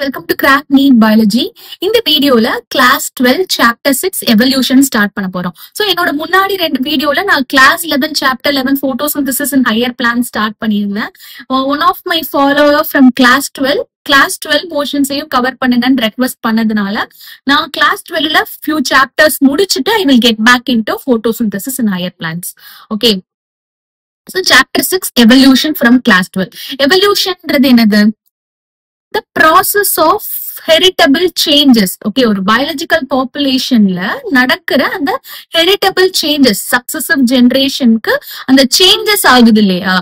welcome to Crack Neat Biology. இந்த வீடியோல class 12 chapter 6 evolution start பண்ண போறோம். சோ என்னோட முன்னாடி ரெண்டு வீடியோல நான் class 11 chapter 11 photosynthesis in higher plants start பண்ணியிருந்தேன். One of my follower from class 12 போர்ஷன்ஸையும் கவர் பண்ணுங்கன்னு ரெக்வெஸ்ட் பண்ணதுனால நான் கிளாஸ் 12ல few chapters முடிச்சிட்டு I will get back into photosynthesis in higher plants. Okay. So chapter 6 evolution from class 12. Evolutionன்றது என்னது? The process of heritable changes. Okay, ஒரு biological populationல நடக்கிற அந்த heritable changes, successive generationக்கு அந்த changes ஆகுது இல்லையா,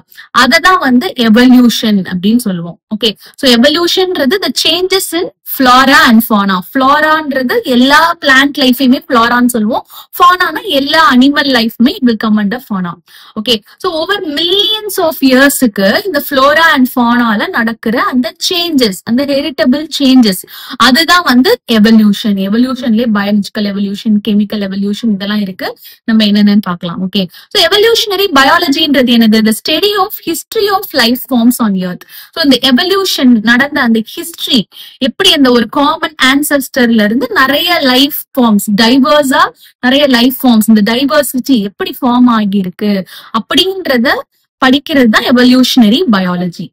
அததான் வந்து evolution அப்படின்னு சொல்லுவோம். Okay, so evolutionன்றது the changes in flora and fauna. Floraன்றது எல்லா plant lifeயுமே floraன்னு சொல்லுவோம். Faunaனா எல்லா animal lifeயுமே it will come under fauna. Okay, so over millions of yearsக்கு இந்த flora and faunaல நடக்கிற அந்த changes, அந்த heritable changes, அதுதான் வந்து evolution. Evolutionலயே biological evolution, chemical evolution இதெல்லாம் இருக்கு. நம்ம என்னன்னு பார்க்கலாம். Okay, so evolutionary biologyன்றது என்னது? The study of history of life forms on earth. So இந்த evolution நடந்த அந்த history, எப்படி அந்த ஒரு காமன் ancestorல இருந்து நிறைய லைஃப் ஃபார்ம்ஸ், டைவர்ஸா நிறைய லைஃப் ஃபார்ம்ஸ், இந்த டைவர்சிட்டி எப்படி ஃபார்ம் ஆகியிருக்கு அப்படின்றத படிக்கிறது தான் எவல்யூஷனரி பயாலஜி.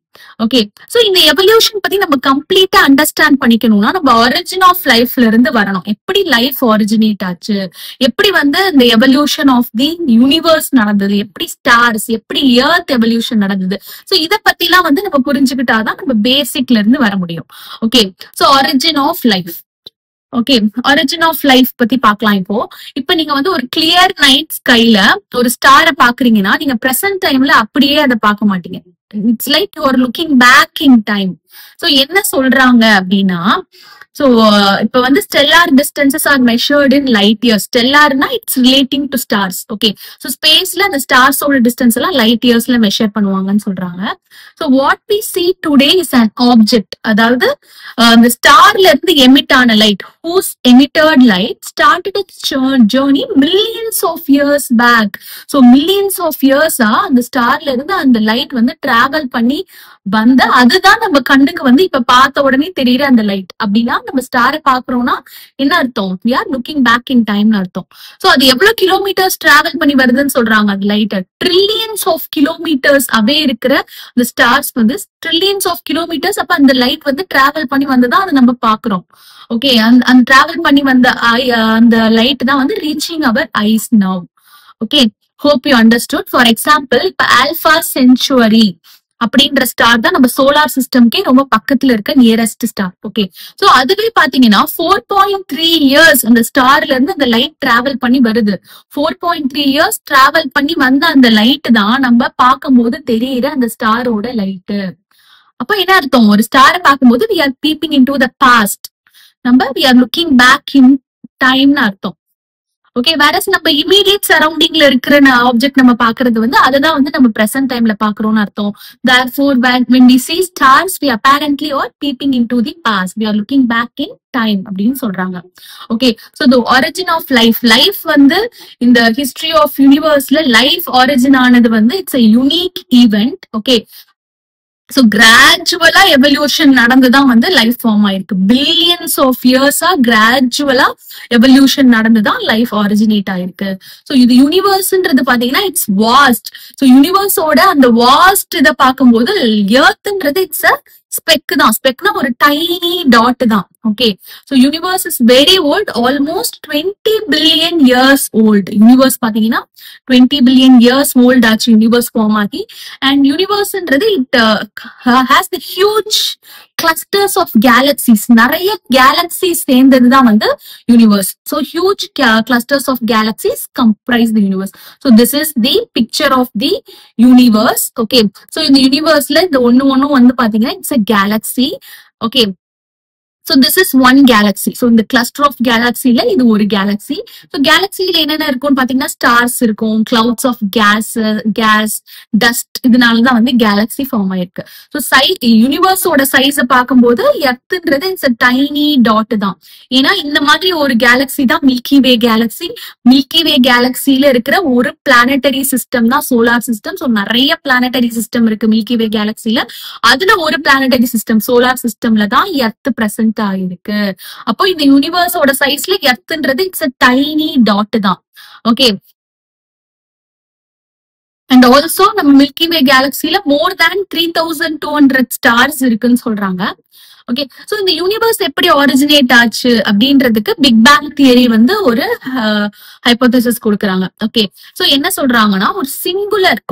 ஓகே, சோ இந்த எவல்யூஷன் பத்தி நம்ம கம்ப்ளீட்டா அண்டர்ஸ்டாண்ட் பண்ணிக்கணும்னா நம்ம ஒரிஜின் ஆஃப் லைஃப்ல இருந்து வரணும். எப்படி லைஃப் ஒரிஜினேட் ஆச்சு, எப்படி வந்து இந்த எவல்யூஷன் ஆஃப் தி யூனிவர்ஸ் நடந்தது, எப்படி ஸ்டார்ஸ், எப்படி எர்த் எவல்யூஷன் நடந்தது. சோ இத பத்தி எல்லாம் வந்து நம்ம புரிஞ்சுக்கிட்டாதான் நம்ம பேசிக்ல இருந்து வர முடியும். Okay, so origin of life. Okay, origin of life பத்தி பார்க்கலாம். இப்ப நீங்க வந்து ஒரு கிளியர் நைட் ஸ்கைல ஒரு ஸ்டாரை பாக்குறீங்கன்னா நீங்க பிரசன்ட் டைம்ல அப்படியே அதை பார்க்க மாட்டீங்க. It's like you are looking back in time. So என்ன சொல்றாங்க அப்படின்னா, சோ இப்ப வந்து stellar distances are measured in light years. ஸ்டெல்லார்னா it's relating to stars. Okay, so ஸ்பேஸ்ல அந்த ஸ்டார்ஸோட டிஸ்டன்ஸ் எல்லாம் லைட் இயர்ஸ்ல மெஷர் பண்ணுவாங்கன்னு சொல்றாங்க. So what we see today is an object. அதாவது அந்த ஸ்டார்ல இருந்து எமிட் ஆன light, whose emitted light started its journey millions of years back. So millions of years அந்த ஸ்டார்ல இருந்து அந்த லைட் வந்து டிராவல் பண்ணி வந்து அதுதான் நம்ம கண்ணுக்கு வந்து இப்ப பார்த்த உடனே தெரியுற அந்த லைட். அப்படின்னா நம்ம ஸ்டாரை பாக்குறோம்னா என்ன அர்த்தம்? we are looking back in time அர்த்தம். சோ அது எவ்வளவு கிலோமீட்டர்ஸ் டிராவல் பண்ணி வருதுன்னு சொல்றாங்க. அந்த light trillions of kilometres away இருக்கிற அந்த ஸ்டார்ஸ் வந்து ட்ரில்லியன்ஸ் ஆஃப் கிலோமீட்டர்ஸ். அப்ப அந்த லைட் வந்து டிராவல் பண்ணி வந்ததா அதை நம்ம பாக்குறோம். ஓகே, அந்த டிராவல் பண்ணி வந்த அந்த லைட் தான் வந்து reaching our eyes now. Okay, hope you understood. For example, இப்ப ஆல்பா சென்ச்சுவரி அப்படின்ற ஸ்டார் தான் நம்ம சோலார் சிஸ்டம்கே ரொம்ப பக்கத்துல இருக்க நியரஸ்ட் ஸ்டார். ஓகே, சோ அதுவே பாத்தீங்கன்னா 4.3 years அந்த ஸ்டார்ல இருந்து அந்த லைட் டிராவல் பண்ணி வருது. 4.3 years டிராவல் பண்ணி வந்த அந்த லைட் தான் நம்ம பார்க்கும் போது தெரியுற அந்த ஸ்டாரோட லைட். அப்ப என்ன அர்த்தம்? ஒரு ஸ்டாரை பார்க்கும்போது we are peeping into the past. நம்ம we are looking back in timeன்னு அர்த்தம். ஓகே, வேற நம்ம இமீடியட் சரௌண்டிங்ல இருக்கிற ஆப்ஜெக்ட் நம்ம பாக்குறது வந்து அதுதான் வந்து நம்ம பிரசன்ட் டைம்ல பாக்குறோம்னு அர்த்தம். Therefore, when we see stars, we apparently are peeping into the past. We are looking back in time அப்படின்னு சொல்றாங்க. Okay, so the origin of life. Life வந்து இந்த ஹிஸ்டரி ஆஃப் யூனிவர்ஸ்ல லைஃப் ஆரிஜின் ஆனது வந்து it's a unique event. Okay, so கிராஜுவலா evolution நடந்துதான் வந்து லைஃப் ஃபார்ம் ஆயிருக்கு. பில்லியன்ஸ் ஆஃப் இயர்ஸா கிராஜுவலா எவல்யூஷன் நடந்துதான் லைஃப் ஆரிஜினேட் ஆயிருக்கு. சோ இது யூனிவர்ஸ்ன்றது பாத்தீங்கன்னா இட்ஸ் வாஸ்ட். சோ யூனிவர்ஸோட அந்த வாஸ்ட் இதை பார்க்கும்போது எர்த்ன்றது இட்ஸ் அ ஸ்பெக் தான். ஸ்பெக்னா ஒரு டைனி டாட் தான். Okay, so universe is very old, almost 20 billion years old. Universe பாத்தீங்கன்னா 20 billion years old ஆச்சு யூனிவர்ஸ் ஃபார்ம் ஆகி. அண்ட் யூனிவர்ஸ்ன்றது it has the huge clusters of galaxies. நிறைய கேலக்சிஸ் சேர்ந்ததுதான் வந்து universe. So huge clusters of galaxies comprise the universe. So this is the picture of the universe. Okay, so இந்த யூனிவர்ஸ்ல இந்த ஒண்ணும் வந்து பாத்தீங்கன்னா it's a galaxy. Okay, So this is one galaxy. So இந்த cluster of galaxy ல இது ஒரு galaxy. So galaxy ல என்னென்ன இருக்கும்னு பாத்தீங்கன்னா stars இருக்கும், clouds of gas, dust, இதனாலதான் வந்து galaxy form ஆயிருக்கு. So universe ஓட size பார்க்கும்போது எர்த்ன்றது இட்ஸ் a tiny dot தான். ஏன்னா இந்த மாதிரி ஒரு galaxy தான் மில்கி வே galaxy. மில்கி வே galaxyல இருக்கிற ஒரு planetary system தான் solar system. So நிறைய planetary system இருக்கு மில்கி வே galaxyல. அதுல ஒரு planetary system solar systemல தான் எர்த் present ஆயிருக்கு. அப்போ இந்த யூனிவர்ஸோட சைஸ்ல எர்த்ன்றது இட்ஸ் a tiny dot தான். ஓகே. அண்ட் ஆல்சோ நம்ம மில்கி வே கேலக்சில மோர் தேன் 3200 ஸ்டார்ஸ் இருக்குன்னு சொல்றாங்க. ஓகே. சோ இந்த யூனிவர்ஸ் எப்படி ஒரிஜினேட் ஆச்சு அப்படின்றதுக்கு பிக் பேங் தியரி வந்து ஒரு ஹைபோதசிஸ் கொடுக்கறாங்க. ஓகே. சோ என்ன சொல்றாங்கன்னா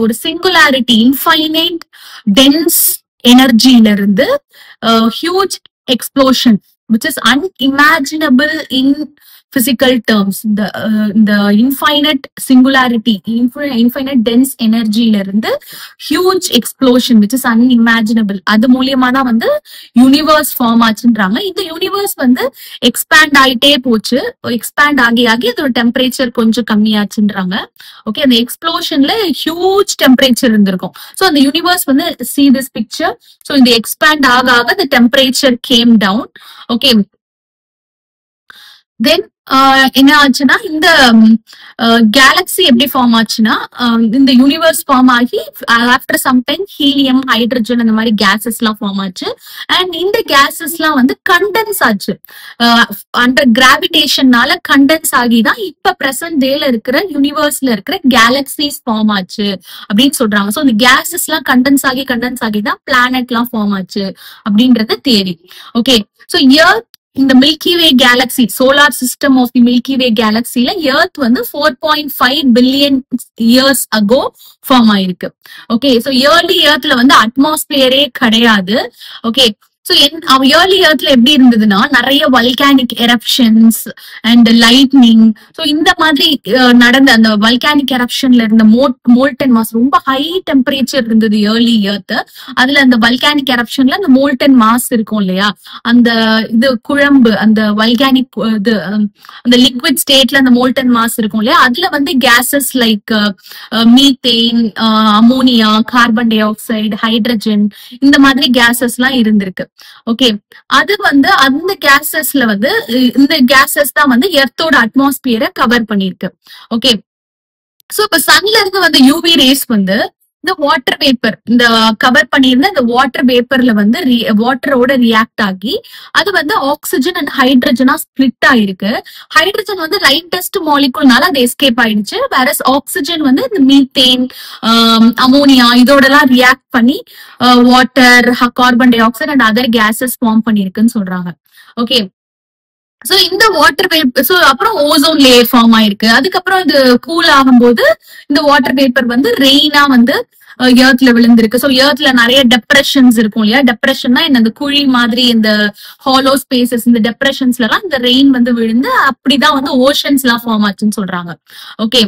ஒரு சிங்குலாரிட்டி இன்ஃபைனைட் டென்ஸ் எனர்ஜில இருந்து huge explosion which is unimaginable in physical terms. The infinite singularity, infinite dense energy ல இருந்து huge explosion which is unimaginable, அது மூலமா தான் வந்து யூனிவர்ஸ் ஃபார்ம் ஆச்சுன்றாங்க. இந்த யூனிவர்ஸ் வந்து எக்ஸ்பேண்ட் ஆயிட்டே போச்சு. எக்ஸ்பேண்ட் ஆகி அதோட டெம்பரேச்சர் கொஞ்சம் கம்மியாச்சுன்றாங்க. ஓகே. அந்த எக்ஸ்ப்ளோஷன்ல ஹியூஜ் டெம்பரேச்சர் இருந்திருக்கும். சோ அந்த யூனிவர்ஸ் வந்து see this picture. சோ இந்த எக்ஸ்பேண்ட் ஆக the temperature came down. Okay. Then என்ன ஆச்சுன்னா இந்த கேலக்சி எப்படி ஃபார்ம் ஆச்சுன்னா இந்த யூனிவர்ஸ் ஃபார்ம் ஆகி after some time helium, hydrogen அந்த மாதிரி கேசஸ் எல்லாம் ஃபார்ம் ஆச்சு. அண்ட் இந்த கேசஸ் எல்லாம் வந்து கண்டென்ஸ் ஆச்சு. அண்டர் கிராவிடேஷன்னால கண்டென்ஸ் ஆகிதான் இப்ப பிரசன்ட் டேல இருக்கிற யூனிவர்ஸ்ல இருக்கிற கேலக்சிஸ் ஃபார்ம் ஆச்சு அப்படின்னு சொல்றாங்க. சோ இந்த கேசஸ் எல்லாம் கண்டென்ஸ் ஆகி தான் பிளானட் எல்லாம் ஃபார்ம் ஆச்சு அப்படின்றது தியரி. ஓகே. சோ எர்த் இந்த milky way galaxy, solar system of the milky way கேலக்சில எர்த் வந்து 4.5 பில்லியன் இயர்ஸ் அகோ ஃபார்ம் ஆயிருக்கு. ஓகே. சோ இயர்லி எர்த்ல வந்து அட்மாஸ்பியரே கிடையாது. ஓகே. சோ இயர்லி எர்த்ல எப்படி இருந்ததுன்னா நிறைய volcanic eruptions and lightning. So இந்த மாதிரி நடந்த அந்த வல்கானிக் எரப்ஷன்ல இருந்த மோல்டன் மாஸ், ரொம்ப ஹை டெம்பரேச்சர் இருந்தது இயர்லி எர்த். அதுல அந்த வல்கானிக் எரப்ஷன்ல அந்த மோல்டன் மாஸ் இருக்கும் இல்லையா, அந்த இது குழம்பு, அந்த வல்கானிக் இது அந்த லிக்விட் ஸ்டேட்ல அந்த மோல்டன் மாஸ் இருக்கும் இல்லையா, அதுல வந்து cases like methane, ammonia, carbon di oxide, hydrogen, இந்த மாதிரி கேசஸ் எல்லாம் இருந்திருக்கு. ஓகே. அது வந்து அந்த கேசஸ்ல வந்து இந்த கேசஸ் தான் வந்து எர்த்தோட அட்மாஸ்பியரை கவர் பண்ணிருக்கு. ஓகே. சோ இப்ப சன்ல இருந்து வந்து யூவி ரேஸ் வந்து இந்த வாட்டர் வேப்பர், இந்த கவர் பண்ணியிருந்த இந்த வாட்டர் வேப்பர்ல வந்து வாட்டரோட ரியாக்ட் ஆகி அது வந்து ஆக்சிஜன் அண்ட் ஹைட்ரஜனா ஸ்பிளிட் ஆயிருக்கு. ஹைட்ரஜன் வந்து லைட்டஸ்ட் மாலிகுல்னால அது எஸ்கேப் ஆயிடுச்சு. வேற ஆக்சிஜன் வந்து இந்த மீத்தேன், அமோனியா இதோட எல்லாம் ரியாக்ட் பண்ணி water, carbon dioxide and other gases form பண்ணிருக்குன்னு சொல்றாங்க. ஓகே. சோ இந்த வாட்டர் வேப்பர், சோ அப்புறம் ஓசோன் லேயர் ஃபார்ம் ஆயிருக்கு. அதுக்கப்புறம் இது கூல் ஆகும்போது இந்த வாட்டர் வேப்பர் வந்து ரெயினா வந்து எர்த்ல விழுந்திருக்கு. சோ எர்த்ல நிறைய டெப்ரெஷன்ஸ் இருக்கும் இல்லையா, டெப்ரெஷன்னா இந்த குழி மாதிரி இந்த ஹாலோ ஸ்பேசஸ், இந்த டெப்ரெஷன்ஸ்ல எல்லாம் இந்த ரெயின் வந்து விழுந்து அப்படிதான் வந்து ஓஷன்ஸ் எல்லாம் ஃபார்ம் ஆச்சுன்னு சொல்றாங்க. Okay.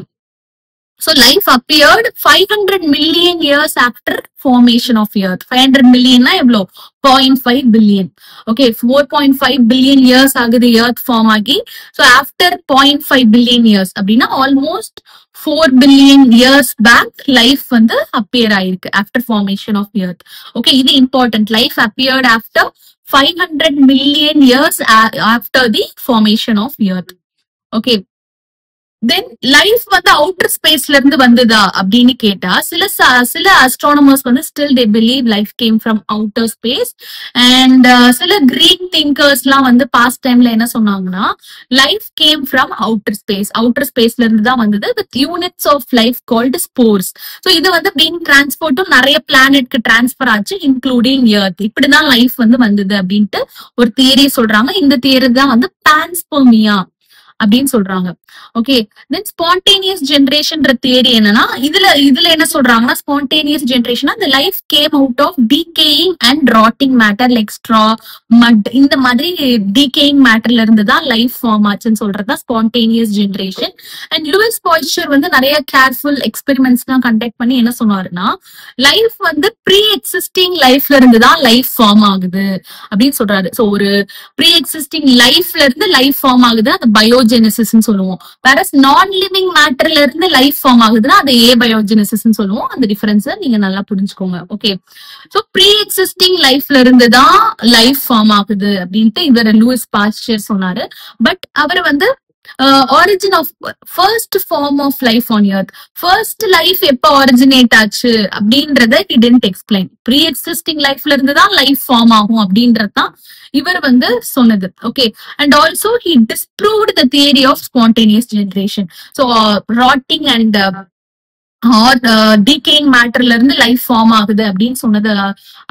So life appeared 500 million years after formation of Earth. 500 million na evlo 0.5 billion. Okay, 4.5 billion years agudhu Earth form agi. So after 0.5 billion years abdina almost 4 billion years back life vandu appear aayirukku after formation of Earth. Okay, idu important. Life appeared after 500 million years after the formation of Earth. Okay. Than life வந்து outer ஸ்பேஸ்ல இருந்து வந்ததா அப்படின்னு கேட்டா சில astronomers வந்து still they believe life came from outer space. And சில Greek thinkers எல்லாம் வந்து பாஸ்ட் டைம்ல என்ன சொன்னாங்கன்னா லைஃப் கேம் ஃப்ரம் அவுட்டர் ஸ்பேஸ்ல இருந்து தான் வந்தது with units of life called spores. So இது வந்து பீங் டிரான்ஸ்போர்ட்டும் நிறைய பிளானெட்க்கு டிரான்ஸ்பர் ஆச்சு இன்க்ளூடிங் எர்த். இப்படிதான் லைஃப் வந்து வந்தது அப்படின்ட்டு ஒரு தியரி சொல்றாங்க. இந்த தியரி தான் வந்து பான்ஸ்பெர்மியா அப்படின்னு சொல்றாங்க. ஓகே, தென் ஸ்பான்டேனியஸ் ஜெனரேஷன்ற தியரி என்னன்னா, இதுல என்ன சொல்றாங்கன்னா, spontaneous generation the life came out of decaying and rotting matter like straw, mud, இந்த மாதிரி decaying matterல இருந்து தான் லைஃப் ஃபார்ம் ஆச்சுன்னு சொல்றதுதான் ஸ்பான்டேனியஸ் ஜெனரேஷன். அண்ட் லூயிஸ் பாய்ச்சர் வந்து நிறைய கேர்ஃபுல் எக்ஸ்பெரிமெண்ட்ஸ் தான் கண்டக்ட் பண்ணி என்ன சொன்னாருன்னா, லைஃப் வந்து ப்ரீ எக்ஸிஸ்டிங் லைஃப்ல இருந்து தான் லைஃப் ஃபார்ம் ஆகுது அப்படின்னு சொல்றாரு. சோ ஒரு ப்ரீ எக்ஸிஸ்டிங் லைஃப்ல இருந்து லைஃப் ஃபார்ம் ஆகுது, அது பயோஜெனசிஸ் சொல்லுவோம். வேற நான் லிவிங் மேட்டர்ல இருந்து லைஃப் ஃபார்ம் ஆகுதுன்னா அது ஏபயோஜெனசிஸ் சொல்லுவோம். அந்த டிஃபரன்ஸ் நீங்க நல்லா புரிஞ்சுக்கோங்க. ஓகே, சோ ப்ரீ எக்ஸிஸ்டிங் லைஃப்ல இருந்து தான் லைஃப் ஃபார்ம் ஆகுது அப்படின்ட்டு இவர் லூயிஸ் பாஸ்டர் சொன்னாரு. பட் அவர் வந்து origin of first form of life on earth, first life எப்ப originate ஆச்சு அப்படின்றத he didn't explain. pre existing lifeல இருந்து தான் life form ஆகும் அப்படின்றதான் இவர் வந்து சொன்னது. Okay, and also he disproved the theory of spontaneous generation. So rotting and decaying மேட்டர்ல இருந்து லைஃப் ஃபார்ம் ஆகுது அப்படின்னு சொன்னது,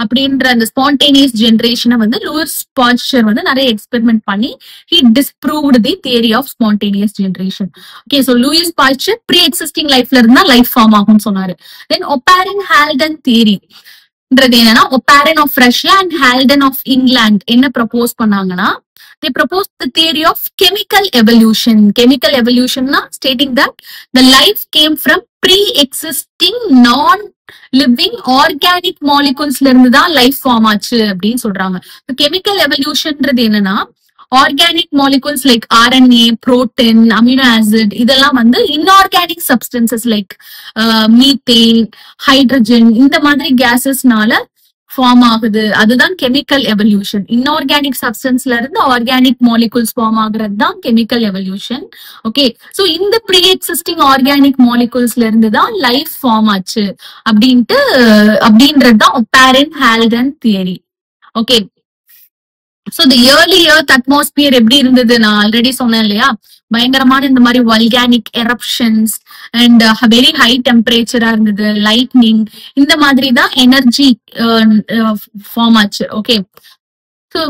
அப்படின்ற அந்த ஸ்பான்டேனியஸ் ஜெனரேஷனை வந்து லூயிஸ் பாஸ்டர் வந்து நிறைய எக்ஸ்பெரிமெண்ட் பண்ணி he disproved the theory of spontaneous generation. Okay, so Louis Pasteur pre existing லைஃப்ல இருந்தா லைஃப் ஃபார்ம் ஆகும்னு சொன்னாரு. தென் ஒப்பாரின் ஹால்டன் தியரி என்னன்னா, Oparin of Russia and Haldane of England என்ன ப்ரப்போஸ் பண்ணாங்கன்னா, they proposed the theory of chemical evolution. Chemical evolution na stating that the life came from pre-existing non-living organic molecules ல இருந்து தான் life form ஆச்சு அப்படின்னு சொல்றாங்க. Chemical எவல்யூஷன்ன்றது என்னன்னா, organic molecules like RNA, protein, amino acid இதெல்லாம் வந்து inorganic substances like methane, hydrogen இந்த மாதிரி கேசஸ்னால ஃபார்ம் ஆகுது. அதுதான் கெமிக்கல் எவல்யூஷன். இன்ஆர்கானிக் சப்ஸ்டன்ஸ்ல இருந்து ஆர்கானிக் மாலிகூல்ஸ் ஃபார்ம் ஆகுறது தான் கெமிக்கல் எவல்யூஷன். ஓகே, சோ இந்த ப்ரீ எக்ஸிஸ்டிங் ஆர்கானிக் மாலிகூல்ஸ்ல இருந்து தான் லைஃப் ஃபார்ம் ஆச்சு அப்படின்றது தான் Oparin Haldane theory. Okay, so the early earth atmosphere எப்படி இருந்தது நான் ஆல்ரெடி சொன்னேன் இல்லையா, பயங்கரமான இந்த மாதிரி volcanic eruptions and very high டெம்பரேச்சரா இருந்தது, லைட்னிங், இந்த மாதிரி தான் எனர்ஜி ஃபார்ம் ஆச்சு. Okay, so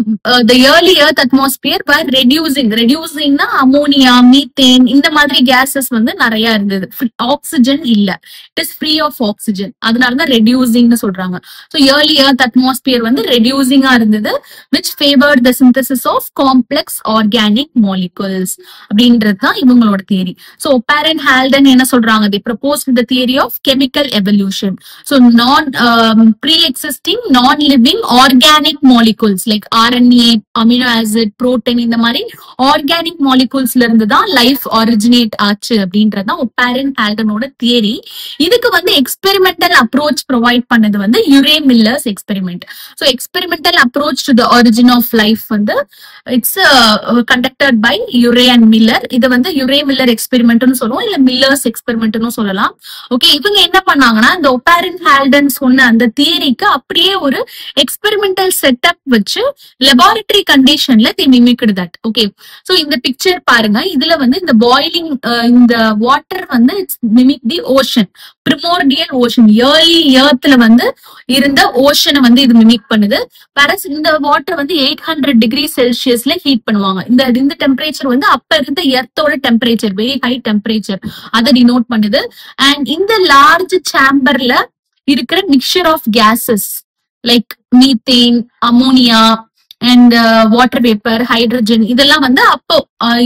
the early earth atmosphere were reducing na ammonia, methane இந்த மாதிரி gases வந்து நிறைய இருந்தது. ஆக்சிஜன் இல்ல, it is free of oxygen, அதனால தான் reducing னு சொல்றாங்க. so early earth atmosphere வந்து reducing ஆ இருந்தது, which favored the synthesis of complex organic molecules அப்படின்றது தான் இவங்களோட தியரி. so Oparin Haldane என்ன சொல்றாங்க, they proposed the theory of chemical evolution. so pre-existing non-living organic molecules like RNA, amino acid, protein இந்த மாதிரி organic மாலிகூல்ஸ்ல இருந்து தான் லைஃப் ஒரிஜினேட் ஆச்சு அப்படின்றதுதான் ஒப்பாரின் ஹால்டனோட தியரி. இதுக்கு வந்து எக்ஸ்பெரிமெண்டல் அப்ரோச் ப்ரொவைட் பண்ணது வந்து Urey Miller's experiment. So experimental approach to the origin of life வந்து it's conducted by Urey and Miller. இதை வந்து யுரே மில்லர் எக்ஸ்பெரிமெண்ட்னு சொல்லுவோம், இல்ல மில்லர்ஸ் எக்ஸ்பெரிமெண்ட்னு சொல்லலாம். ஓகே, இவங்க என்ன பண்ணாங்கன்னா, இந்த ஒப்பாரின் ஹால்டன் சொன்ன அந்த தியரிக்கு அப்படியே ஒரு எக்ஸ்பெரிமெண்டல் செட்டப் வச்சு laboratory conditionல they mimicked that. okay, so இந்த பிக்சர் பாருங்க, இதுல வந்து இந்த பாயிலிங் இந்த வாட்டர் வந்து it's mimic the ocean, primordial ocean, early earthல வந்து இருந்த ஓஷனை வந்து இது மிமிக் பண்ணுது. வேற இந்த வாட்டர் வந்து 800 டிகிரி செல்சியஸ்ல ஹீட் பண்ணுவாங்க. இந்த டெம்பரேச்சர் வந்து அப்ப இருந்த எர்த்தோட டெம்பரேச்சர், வெரி ஹை டெம்பரேச்சர், அதை டினோட் பண்ணுது. அண்ட் இந்த லார்ஜ் சேம்பர்ல இருக்கிற mixture of gases like methane, ammonia and water vapour, hydrogen இதெல்லாம் வந்து அப்போ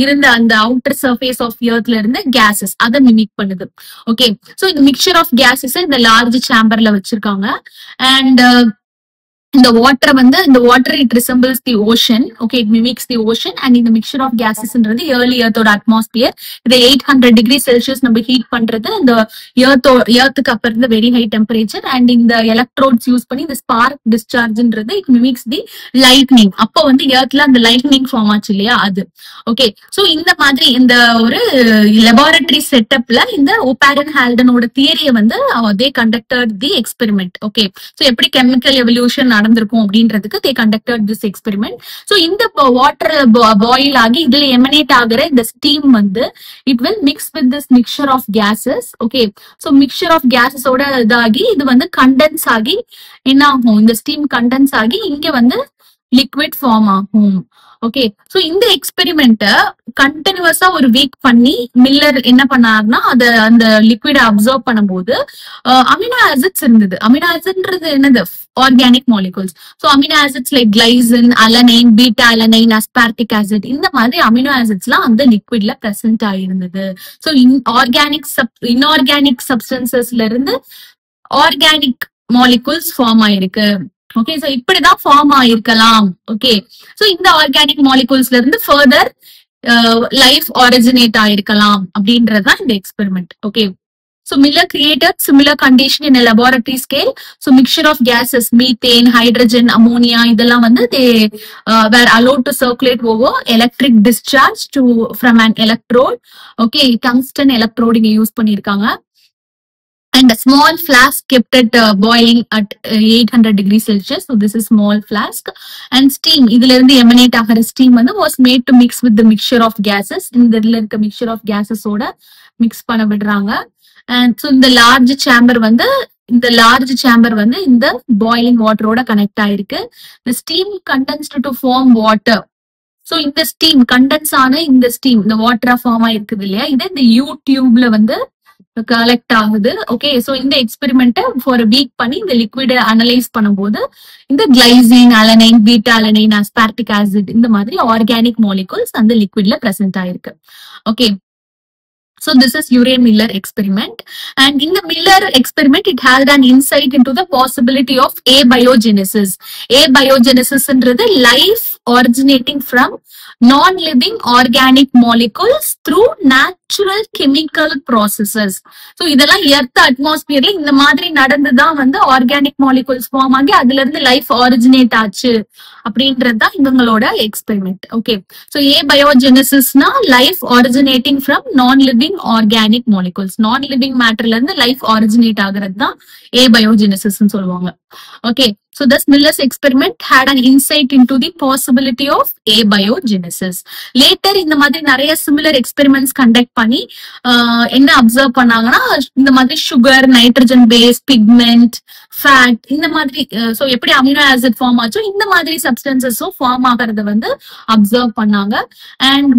இருந்த அந்த அவுட்டர் சர்ஃபேஸ் ஆஃப் எர்த்ல இருந்த கேசஸ் அதை மிமிக் பண்ணுது. ஓகே, சோ இந்த மிக்சர் ஆஃப் கேசஸ் இந்த லார்ஜ் சேம்பர்ல வச்சிருக்காங்க. அண்ட் இந்த வாட்டர் வந்து இந்த water it resembles the ocean. Okay, it mimics the ocean. And இந்த மிக்சர் ஆஃப் கேசஸ்ன்றது ஏர்லி எர்த்தோட அட்மாஸ்பியர். இதை 800 டிகிரி செல்சியஸ் நம்ம ஹீட் பண்றது இந்த எர்த்துக்கு அப்ப இருந்த வெரி ஹை டெம்பரேச்சர். அண்ட் இந்த எலக்ட்ரோட்ஸ் யூஸ் பண்ணி இந்த ஸ்பார்க் டிஸ்சார்ஜ்ன்றது இட் மிமிக்ஸ் தி லைட்னிங். அப்போ வந்து எர்த்ல அந்த லைட்னிங் ஃபார்ம் ஆச்சு இல்லையா, அது. ஓகே, சோ இந்த மாதிரி இந்த ஒரு லெபார்டரி செட்டப்ல இந்த ஒப்பாரின் ஹால்டனோட தியரியை வந்து தே கண்டக்டட் தி எக்ஸ்பெரிமெண்ட். ஓகே, சோ எப்படி கெமிக்கல் எவல்யூஷன் நடந்திருக்கும் அப்படின்றதுக்கு they conducted this experiment. so இந்த வாட்டர் பாயில் ஆகி இதுல எமனேட் ஆகிற இந்த ஸ்டீம் வந்து it will mix with this mixture of gases. okay, so mixture of gases ஓட இதாகி இது வந்து கண்டென்ஸ் ஆகி என்ன ஆகும், இந்த ஸ்டீம் கண்டென்ஸ் ஆகி இங்க வந்து லிக்விட் ஃபார்ம் ஆகும். ஓகே, சோ இந்த எக்ஸ்பெரிமெண்ட் கண்டினியூஸா ஒரு வீக் பண்ணி மில்லர் என்ன பண்ணாருன்னா அந்த லிக்விட அப்சர்வ் பண்ணும்போது அமினோ ஆசிட்ஸ் இருந்தது. அமினோ ஆசிட்ன்றது என்னது? Organic molecules. So amino acids like glycine, alanine, beta alanine, aspartic acid, இந்த மாதிரி அமினோ ஆசிட்ஸ்லாம் அந்த லிக்விட்ல பிரசன்ட் ஆயிருந்தது. ஸோ இன்ஆர்கானிக் சப்ஸ்டன்சஸ்ல இருந்து ஆர்கானிக் மாலிகூல்ஸ் ஃபார்ம் ஆயிருக்கு. ஓகே, சோ இப்படிதான் ஃபார்ம் ஆயிருக்கலாம். ஓகே, சோ இந்த ஆர்கானிக் மாலிகூல்ஸ்ல இருந்து ஃபர்தர் லைஃப் ஆரிஜினேட் ஆயிருக்கலாம் அப்படின்றதுதான் இந்த experiment. Okay, so Miller created similar condition in a laboratory scale. So mixture of gases, methane, hydrogen, ammonia, இதெல்லாம் வந்து they were allowed to circulate over electric discharge from an electrode. Okay, tungsten electrode இங்க use பண்ணிருக்காங்க. And a small flask kept at boiling at 800 degrees Celsius. So this is small flask. And steam, இதுல இருந்து emanate ஆகிற steam வந்து was made to mix with the mixture of gases. இந்த இதுல இருக்க mixture of gases ஓட mix பண்ண விடுறாங்க. And so இந்த large chamber வந்து இந்த boiling water ஓட கனெக்ட் ஆயிருக்கு. The steam condensed to form water. So இந்த steam condense ஆன இந்த steam இந்த water ஃபார்ம் ஆயிருக்குது இல்லையா, இது இந்த U டியூப்ல வந்து கலெக்ட் ஆகுது. ஓகே, சோ இந்த எக்ஸ்பெரிமெண்ட் ஃபார் வீக் பண்ணி இந்த லிக்விட அனலைஸ் பண்ணும்போது இந்த glycine, alanine, beta alanine, aspartic acid இந்த மாதிரி ஆர்கானிக் மாலிகூல்ஸ் அந்த லிக்விட்ல பிரசன்ட் ஆயிருக்கு. Okay, so this is Urey-Miller experiment, and in the Miller experiment it had an insight into the possibility of abiogenesis. Abiogenesis என்றது life originating from non-living organic molecules through natural chemical processes. So இதெல்லாம் earth அட்மாஸ்பியர்ல இந்த மாதிரி நடந்துதான் வந்து organic molecules form ஆகி அதுல இருந்து life originate ஆச்சு அப்படின்றதுதான் இவங்களோட எக்ஸ்பெரிமெண்ட். ஓகே, சோ ஏபயோஜெனசிஸ்னா life originating from non living organic molecules. Non living மேட்டர்ல இருந்து லைஃப் ஆரிஜினேட் ஆகுறது தான் ஏபயோஜெனசிஸ் சொல்லுவாங்க. Okay, so thus Miller's experiment had an insight into the possibility of abiogenesis. Later இந்த மாதிரி நிறைய similar experiments conduct பண்ணி என்ன அப்சர்வ் பண்ணாங்கன்னா இந்த மாதிரி sugar, nitrogen base, pigment, fat இந்த மாதிரி சோ எப்படி அமினோ ஆசிட் ஃபார்ம் ஆச்சோ இந்த மாதிரி சப்ஸ்டன்சஸும் ஃபார்ம் ஆகிறத வந்து அப்சர்வ் பண்ணாங்க. அண்ட்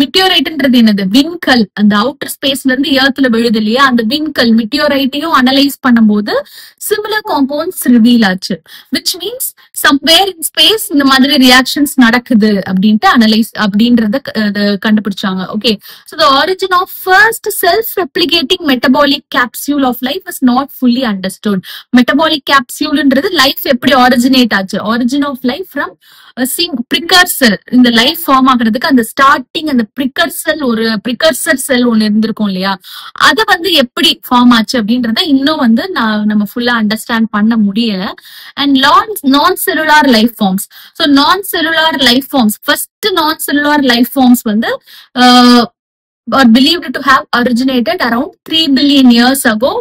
மிட்டியோரைட்ன்றது என்னது? விண்கல். அந்த அவுட்டர் ஸ்பேஸ்ல இருந்து எர்த்ல விழுது இல்லையா, அந்த விண்கல் மிட்டியோரைட்டையும் அனலைஸ் பண்ணும்போது சிமிலர் காம்பவுண்ட்ஸ் ரிவீல் ஆச்சு. Which means somewhere in space இந்த மாதிரி ரியாக்ஷன்ஸ் நடக்குது அப்படின்ட்டு அனலைஸ் அப்படின்றத கண்டுபிடிச்சாங்க. Okay, so the origin of first self-replicating metabolic capsule of life is not fully understood. Metabolic capsuleன்றது லைஃப் எப்படி ஆரிஜினேட் ஆச்சு? origin of life from precursor. இந்த லைஃப் ஃபார்ம் ஆகிறதுக்கு அந்த ஸ்டார்டிங் அந்த ப்ரிகர்சர் செல் ஒன்னு இருந்திருக்கும் இல்லையா, அத வந்து எப்படி ஃபார்ம் ஆச்சு அப்படின்றத இன்னும் வந்து நம்ம ஃபுல்லா அண்டர்ஸ்டாண்ட் பண்ண முடியல. அண்ட் நான் செல்லுலார் லைஃப் ஃபார்ம்ஸ். ஸோ நான் செல்லுலார் லைஃப் ஃபார்ம்ஸ், ஃபர்ஸ்ட் நான் செல்லுலார் லைஃப் ஃபார்ம்ஸ் வந்து are believed to have originated around 3 billion years ago.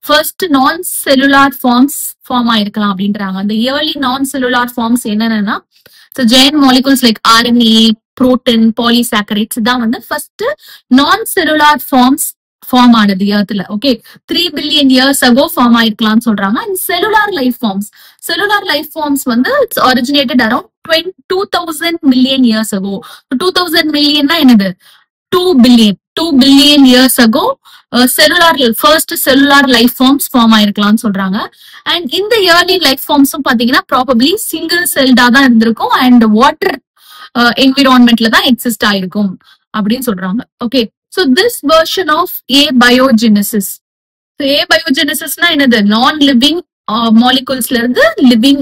First non-cellular forms form ஆயிருக்கலாம் அப்படின்றாங்க. அந்த early non-cellular forms என்னன்னா, so giant molecules like RNA, protein, polysaccharides தான் வந்து first non-cellular forms form ஆனது எர்த்ல. Okay, 3 billion years ago form ஆயிருக்கலாம்னு சொல்றாங்க. And cellular life forms வந்து it's originated around 2000 million years ago. 2000 million என்னது? 2 billion years ago first cellular life forms form ஆயிருக்கலாம்னு சொல்றாங்க. And இந்த early life forms பாத்தீங்கன்னா probably single celled தான் இருந்திருக்கும் and water என்விரான்மெண்ட்ல தான் எக்ஸிஸ்ட் ஆயிருக்கும் அப்படின்னு சொல்றாங்க. Okay, so this version of abiogenesis. So abiogenesisனா என்னது? நான் லிவிங் மாலிகூல்ஸ்ல இருந்து லிவிங்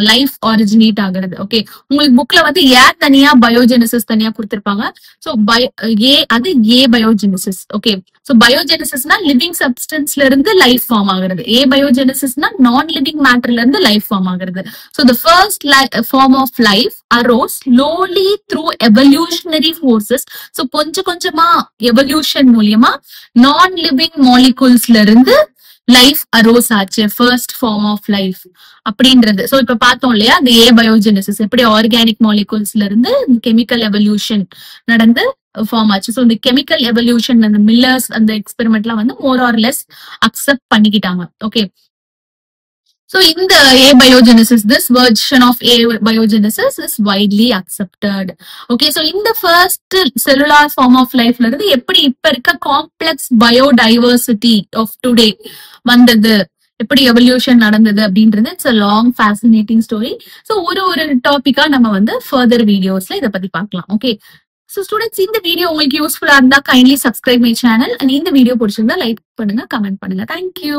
லைஃப் ஆரிஜினேட் ஆகுறது. ஓகே, உங்களுக்கு புக்ல வந்து ஏர் தனியா பயோஜெனசிஸ் தனியா கொடுத்திருப்பாங்க. சோ அது ஏபயோஜெனசிஸ். ஓகே, சோ பயோஜெனசிஸ்னா லிவிங் சப்ஸ்டன்ஸ்ல இருந்து லைஃப் ஃபார்ம் ஆகுறது. ஏபயோஜெனசிஸ்னா நான் லிவிங் மேட்டர்ல இருந்து லைஃப் ஃபார்ம் ஆகுறது. So the first form of life arose slowly through evolutionary forces. So கொஞ்சம் கொஞ்சமா எவல்யூஷன் மூலியமா நான் லிவிங் மாலிகூல்ஸ்ல இருந்து லைஃப் அரோஸ் ஆச்சு, ஃபர்ஸ்ட் ஃபார்ம் ஆஃப் லைஃப் அப்படின்றது. சோ இப்ப பார்த்தோம் இல்லையா, அந்த ஏபயோஜெனசிஸ் எப்படி ஆர்கானிக் மாலிகூல்ஸ்ல இருந்து கெமிக்கல் எவல்யூஷன் நடந்து ஃபார்ம் ஆச்சு. சோ இந்த கெமிக்கல் எவல்யூஷன் அந்த மில்லர்ஸ் அந்த எக்ஸ்பெரிமெண்ட்லாம் வந்து மோர் ஆர் லெஸ் அக்செப்ட் பண்ணிக்கிட்டாங்க. Okay, So in the abiogenesis, this version of abiogenesis is widely accepted. Okay, so in the first cellular form of life la irundhu eppadi இப்ப இருக்க complex biodiversity of today வந்தது, எப்படி evolution நடந்தது அப்படின்றது it's a long fascinating story. So ஒரு டாபிக்கா நம்ம வந்து further வீடியோஸ்ல இத பத்தி பார்க்கலாம். ஓகே, ஸோ ஸ்டூடெண்ட்ஸ், இந்த வீடியோ உங்களுக்கு யூஸ்ஃபுல்லா இருந்தா kindly subscribe my channel. And இந்த வீடியோ பிடிச்சிருந்தா லைக் பண்ணுங்க, கமெண்ட் பண்ணுங்க. தேங்க்யூ.